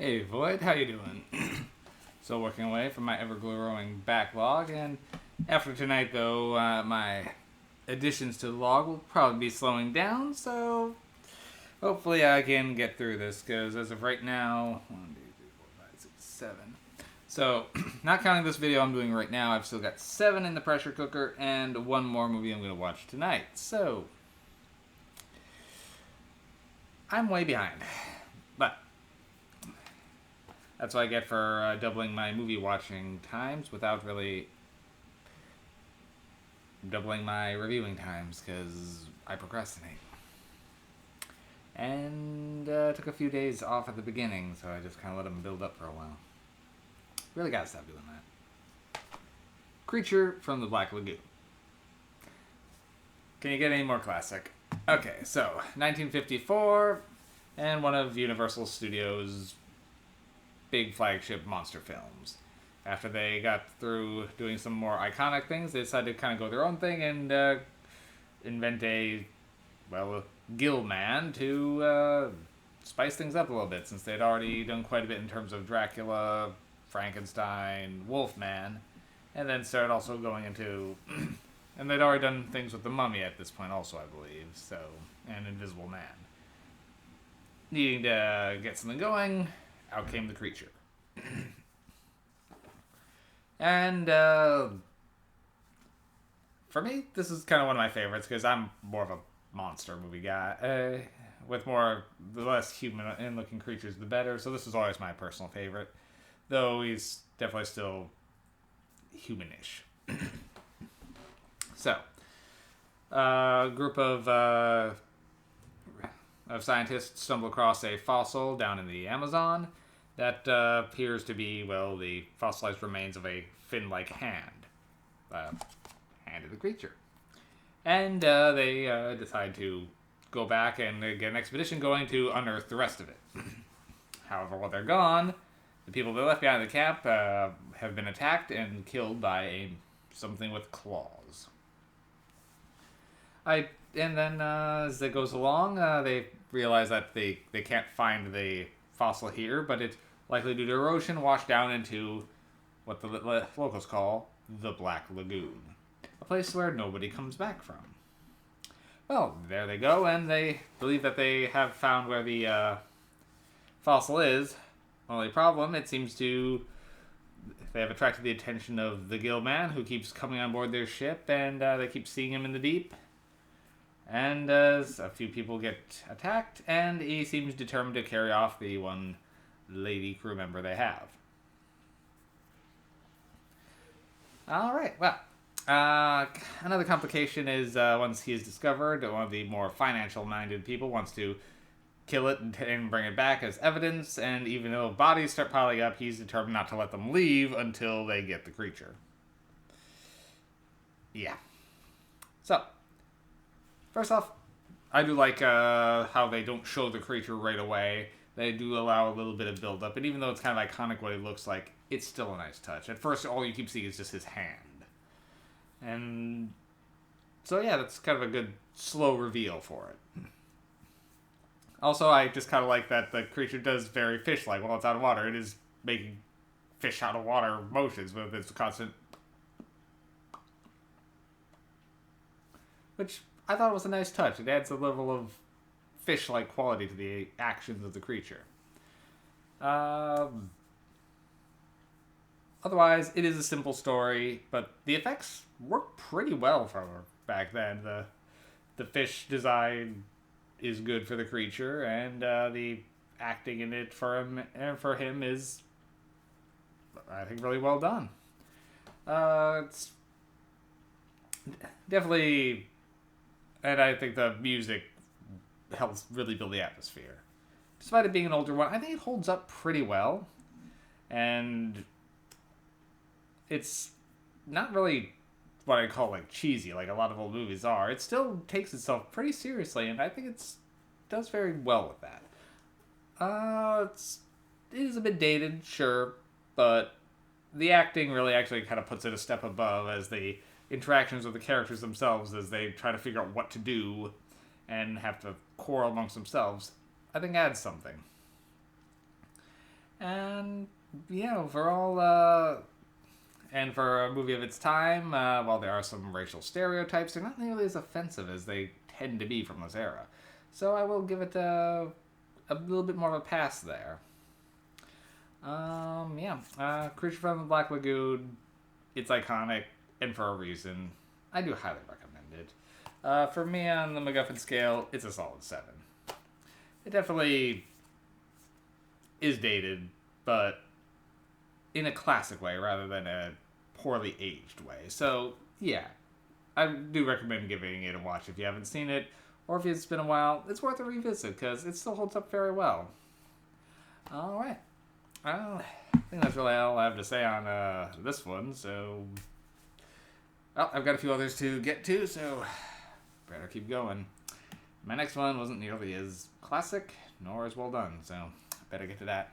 Hey Void, how you doing? Still working away from my ever-growing backlog, and after tonight, though, my additions to the log will probably be slowing down, so hopefully I can get through this, because as of right now, 1, 2, 3, 4, 5, 6, 7. So, not counting this video I'm doing right now, I've still got 7 in the pressure cooker, and one more movie I'm going to watch tonight, so I'm way behind. But that's what I get for doubling my movie watching times without really doubling my reviewing times because I procrastinate. And took a few days off at the beginning, so I just kind of let them build up for a while. Really gotta stop doing that. Creature from the Black Lagoon. Can you get any more classic? Okay, so 1954, and one of Universal Studios' big flagship monster films. After they got through doing some more iconic things, they decided to kind of go their own thing and invent a gill man to spice things up a little bit, since they'd already done quite a bit in terms of Dracula, Frankenstein, Wolfman, and then started also going into... and they'd already done things with the Mummy at this point also, I believe, so... and Invisible Man. Needing to get something going, out came the creature. And for me, this is kind of one of my favorites because I'm more of a monster movie guy. With the less human-looking creatures, the better. So this is always my personal favorite, though he's definitely still humanish. So, a group of scientists stumble across a fossil down in the Amazon that appears to be, the fossilized remains of a fin-like hand. Hand of the creature. And they decide to go back and get an expedition going to unearth the rest of it. However, while they're gone, the people they left behind the camp have been attacked and killed by something with claws. And then as it goes along, they realize that they can't find the fossil here, but it's likely due to erosion washed down into what the locals call the Black Lagoon, a place where nobody comes back from. Well, there they go, and they believe that they have found where the fossil is. Only problem, it seems they have attracted the attention of the gill man, who keeps coming on board their ship, and they keep seeing him in the deep. And a few people get attacked, and he seems determined to carry off the one lady crew member they have. Alright, another complication is once he is discovered, one of the more financial-minded people wants to kill it and bring it back as evidence, and even though bodies start piling up, he's determined not to let them leave until they get the creature. Yeah. So, first off, I do like how they don't show the creature right away. They do allow a little bit of build-up, and even though it's kind of iconic what he looks like, it's still a nice touch. At first, all you keep seeing is just his hand. And so, yeah, that's kind of a good, slow reveal for it. Also, I just kind of like that the creature does very fish-like. While it's out of water, it is making fish out of water motions with its constant... which I thought was a nice touch. It adds a level of fish-like quality to the actions of the creature. Otherwise, it is a simple story, but the effects work pretty well for back then. The fish design is good for the creature, and the acting in it for him is, I think, really well done. It's definitely, and I think the music helps really build the atmosphere. Despite it being an older one, I think it holds up pretty well, and it's not really what I call cheesy, like a lot of old movies are. It still takes itself pretty seriously, and I think it does very well with that. It is a bit dated, sure, but the acting really actually kind of puts it a step above as the interactions with the characters themselves as they try to figure out what to do and have to quarrel amongst themselves, I think adds something. And yeah, overall, and for a movie of its time, while there are some racial stereotypes, they're not nearly as offensive as they tend to be from this era. So I will give it a little bit more of a pass there. Creature from the Black Lagoon, it's iconic, and for a reason. I do highly recommend it. For me, on the MacGuffin scale, it's a solid 7. It definitely is dated, but in a classic way rather than a poorly aged way. So, yeah, I do recommend giving it a watch if you haven't seen it, or if it's been a while, it's worth a revisit because it still holds up very well. Alright. I think that's really all I have to say on this one, so... Well, I've got a few others to get to, so better keep going. My next one wasn't nearly as classic, nor as well done, so better get to that.